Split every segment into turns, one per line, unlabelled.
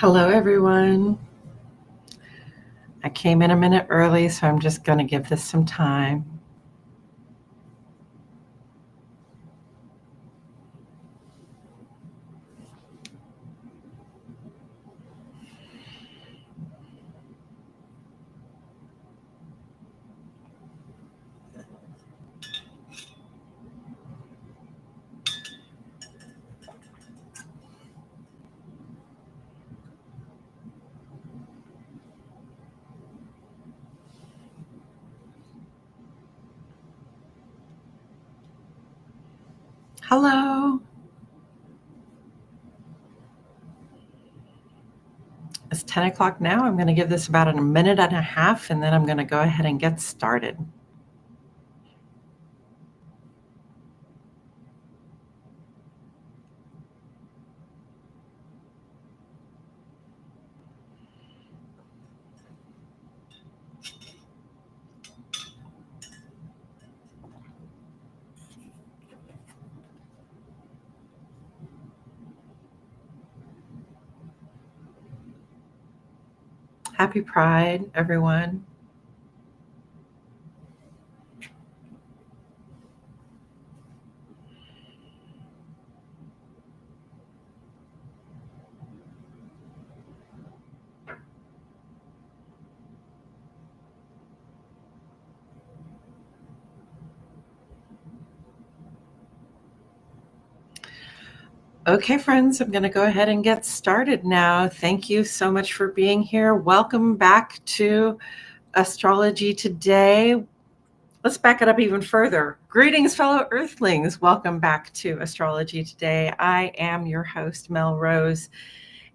Hello, everyone. I came in a minute early, so I'm just going to give this some time. Hello. It's 10 o'clock now. I'm going to give this about a minute and a half, and then I'm going to go ahead and get started. Happy Pride, everyone. Okay, friends, I'm going to go ahead and get started now. Thank you so much for being here. Welcome back to Astrology Today. Let's back it up even further. Greetings, fellow Earthlings. Welcome back to Astrology Today. I am your host, Mel Rose,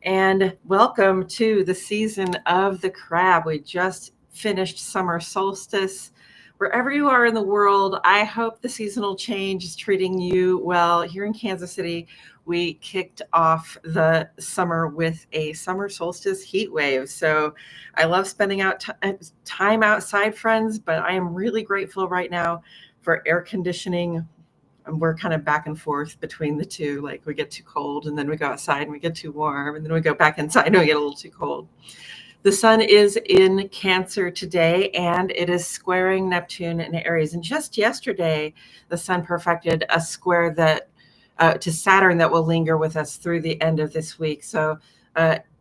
and welcome to the season of the crab. We just finished summer solstice. Wherever you are in the world, I hope the seasonal change is treating you well. Here in Kansas City, we kicked off the summer with a summer solstice heat wave. So I love spending time outside, friends, but I am really grateful right now for air conditioning. And we're kind of back and forth between the two. Like, we get too cold and then we go outside and we get too warm, and then we go back inside and we get a little too cold. The sun is in Cancer today, and it is squaring Neptune in Aries. And just yesterday, the sun perfected a square that to Saturn that will linger with us through the end of this week. So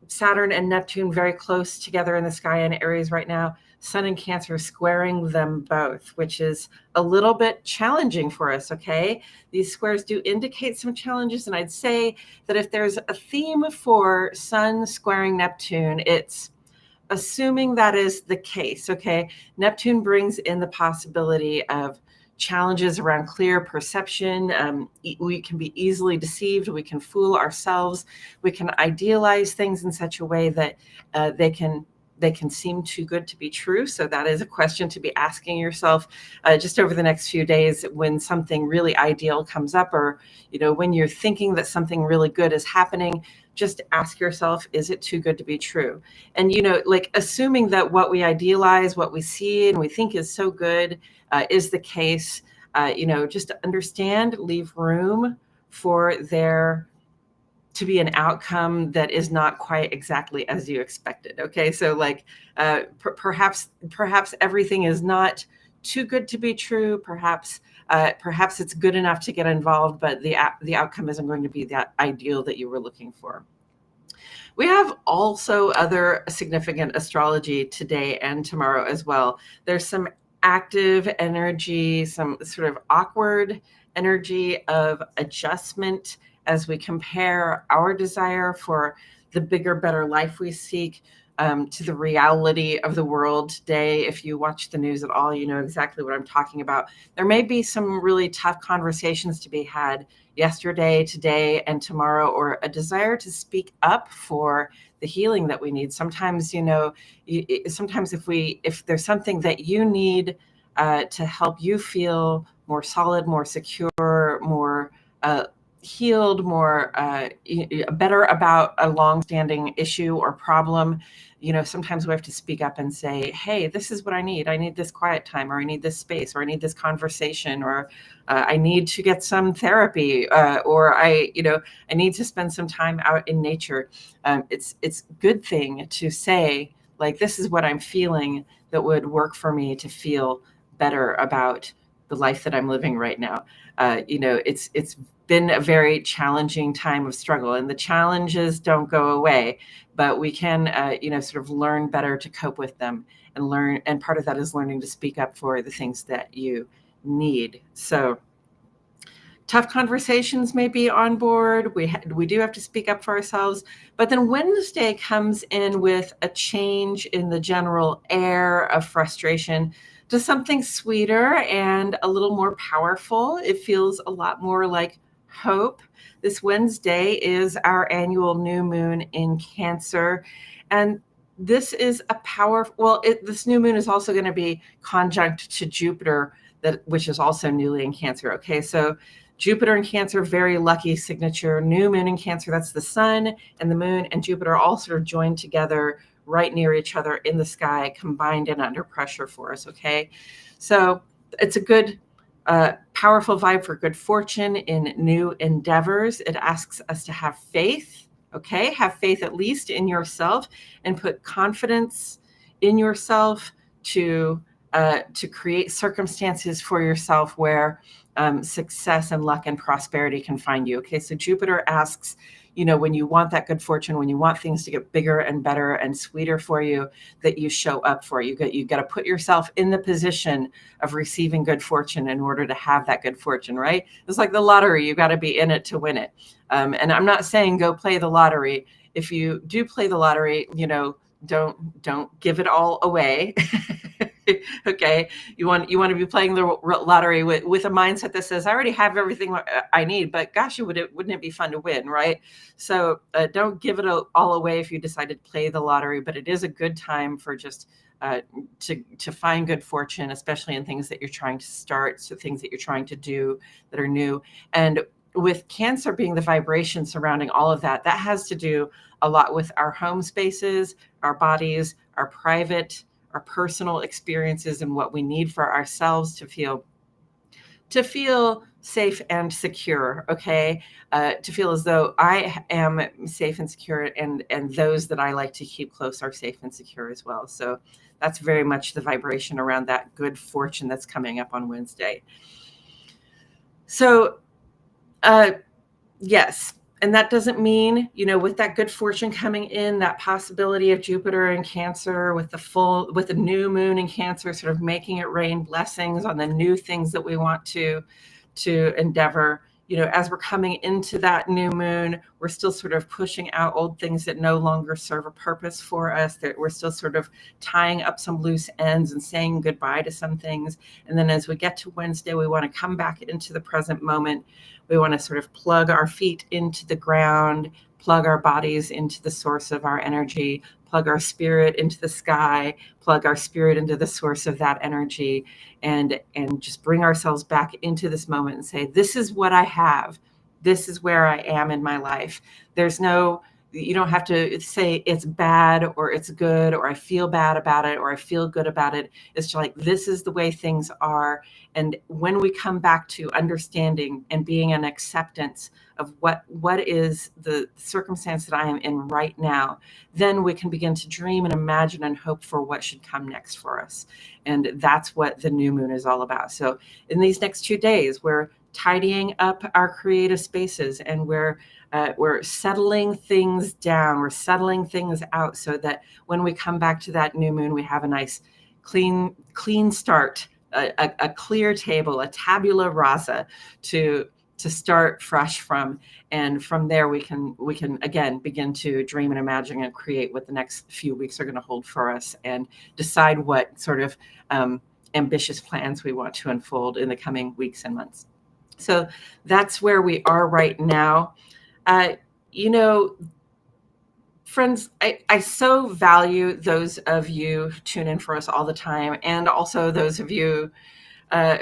Saturn and Neptune very close together in the sky in Aries right now. Sun and Cancer squaring them both, which is a little bit challenging for us, okay? These squares do indicate some challenges, and I'd say that if there's a theme for Sun squaring Neptune, it's assuming that is the case, okay? Neptune brings in the possibility of challenges around clear perception. We can be easily deceived. We can fool ourselves. We can idealize things in such a way that they can seem too good to be true. So that is a question to be asking yourself just over the next few days when something really ideal comes up, or when you're thinking that something really good is happening. Just ask yourself, is it too good to be true? And like, assuming that what we idealize, what we see and we think is so good is the case, just understand, leave room for there to be an outcome that is not quite exactly as you expected. Okay, so like perhaps everything is not too good to be true. Perhaps it's good enough to get involved, but the outcome isn't going to be that ideal that you were looking for. We have also other significant astrology today and tomorrow as well. There's some active energy, some sort of awkward energy of adjustment as we compare our desire for the bigger, better life we seek to the reality of the world today. If you watch the news at all, you know exactly what I'm talking about. There may be some really tough conversations to be had yesterday, today, and tomorrow, or a desire to speak up for the healing that we need. Sometimes, sometimes if there's something that you need to help you feel more solid, more secure, more healed, more better about a long-standing issue or problem, sometimes we have to speak up and say, hey, this is what I need. I need this quiet time, or I need this space, or I need this conversation, or I need to get some therapy, or I need to spend some time out in nature. It's a good thing to say, like, this is what I'm feeling that would work for me to feel better about the life that I'm living right now. It's been a very challenging time of struggle, and the challenges don't go away, but we can, sort of learn better to cope with them and learn. And part of that is learning to speak up for the things that you need. So tough conversations may be on board. We do have to speak up for ourselves. But then Wednesday comes in with a change in the general air of frustration to something sweeter and a little more powerful. It feels a lot more like hope. This Wednesday is our annual new moon in Cancer. And this is a powerful, this new moon is also going to be conjunct to Jupiter, which is also newly in Cancer. Okay, so Jupiter in Cancer, very lucky signature. New moon in Cancer, that's the sun and the moon and Jupiter all sort of joined together right near each other in the sky, combined and under pressure for us, okay? So it's a good, powerful vibe for good fortune in new endeavors. It asks us to have faith, okay? Have faith at least in yourself and put confidence in yourself to create circumstances for yourself where success and luck and prosperity can find you. Okay, so Jupiter asks, when you want that good fortune, when you want things to get bigger and better and sweeter for you, that you show up for it. You got to put yourself in the position of receiving good fortune in order to have that good fortune, right? It's like the lottery. You got to be in it to win it. And I'm not saying go play the lottery. If you do play the lottery, don't give it all away. Okay, you want to be playing the lottery with a mindset that says, I already have everything I need, but gosh, wouldn't it be fun to win, right? So don't give it all away if you decide to play the lottery, but it is a good time for just to find good fortune, especially in things that you're trying to start, so things that you're trying to do that are new. And with Cancer being the vibration surrounding all of that, that has to do a lot with our home spaces, our bodies, our personal experiences, and what we need for ourselves to feel safe and secure. Okay, to feel as though I am safe and secure, and those that I like to keep close are safe and secure as well. So that's very much the vibration around that good fortune that's coming up on Wednesday. So yes. And that doesn't mean, with that good fortune coming in, that possibility of Jupiter in Cancer with the new moon in Cancer, sort of making it rain blessings on the new things that we want to endeavor. As we're coming into that new moon, we're still sort of pushing out old things that no longer serve a purpose for us, that we're still sort of tying up some loose ends and saying goodbye to some things. And then as we get to Wednesday, we want to come back into the present moment. We want to sort of plug our feet into the ground, plug our bodies into the source of our energy, plug our spirit into the sky, plug our spirit into the source of that energy, and just bring ourselves back into this moment and say, this is what I have. This is where I am in my life. You don't have to say it's bad or it's good or I feel bad about it or I feel good about it. It's just like, this is the way things are. And when we come back to understanding and being an acceptance of what is the circumstance that I am in right now, then we can begin to dream and imagine and hope for what should come next for us. And that's what the new moon is all about. So in these next 2 days, we're tidying up our creative spaces, and we're settling things down. We're settling things out so that when we come back to that new moon, we have a nice clean start, a clear table, a tabula rasa to start fresh from. And from there, we can again begin to dream and imagine and create what the next few weeks are going to hold for us, and decide what sort of ambitious plans we want to unfold in the coming weeks and months. So that's where we are right now. Friends, I so value those of you who tune in for us all the time, and also those of you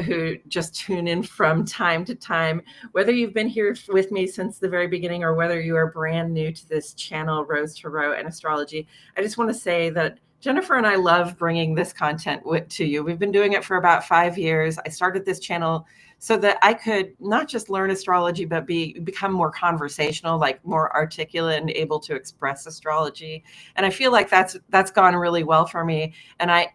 who just tune in from time to time. Whether you've been here with me since the very beginning or whether you are brand new to this channel, Rose Tarot and Astrology, I just want to say that Jennifer and I love bringing this content to you. We've been doing it for about 5 years. I started this channel so that I could not just learn astrology, but become more conversational, like more articulate and able to express astrology. And I feel like that's gone really well for me. And I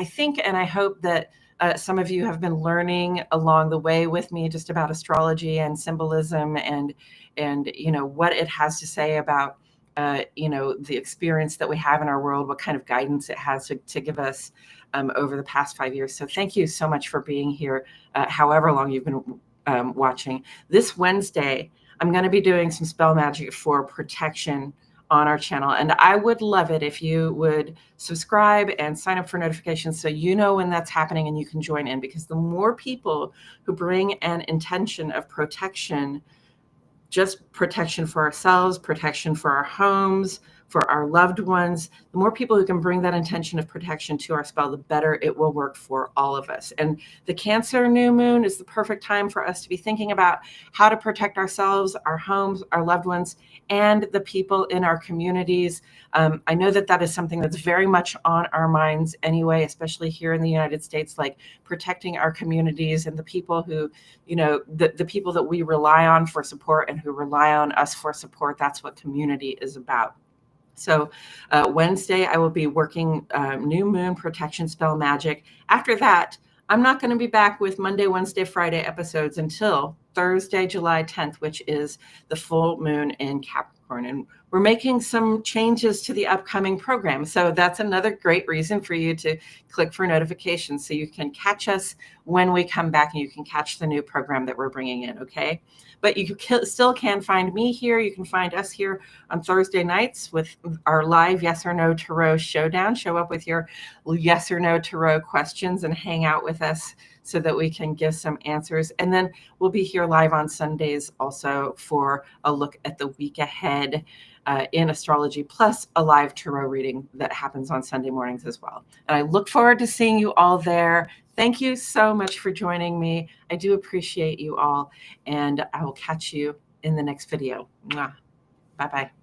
think and I hope that some of you have been learning along the way with me just about astrology and symbolism and what it has to say about the experience that we have in our world, what kind of guidance it has to give us over the past 5 years. So thank you so much for being here, however long you've been watching. This Wednesday, I'm going to be doing some spell magic for protection on our channel. And I would love it if you would subscribe and sign up for notifications so you know when that's happening and you can join in, because the more people who bring an intention of protection, just protection for ourselves, protection for our homes, for our loved ones, the more people who can bring that intention of protection to our spell, the better it will work for all of us. And the Cancer new moon is the perfect time for us to be thinking about how to protect ourselves, our homes, our loved ones, and the people in our communities. I know that is something that's very much on our minds anyway, especially here in the United States, like protecting our communities and the people who, the people that we rely on for support and who rely on us for support. That's what community is about. So Wednesday, I will be working new moon protection spell magic. After that, I'm not going to be back with Monday, Wednesday, Friday episodes until Thursday, July 10th, which is the full moon in Capricorn. And we're making some changes to the upcoming program. So that's another great reason for you to click for notifications so you can catch us when we come back and you can catch the new program that we're bringing in, okay? But you still can find me here. You can find us here on Thursday nights with our live Yes or No Tarot Showdown. Show up with your yes or no Tarot questions and hang out with us so that we can give some answers. And then we'll be here live on Sundays also for a look at the week ahead in astrology, plus a live tarot reading that happens on Sunday mornings as well. And I look forward to seeing you all there. Thank you so much for joining me. I do appreciate you all, and I will catch you in the next video. Bye-bye.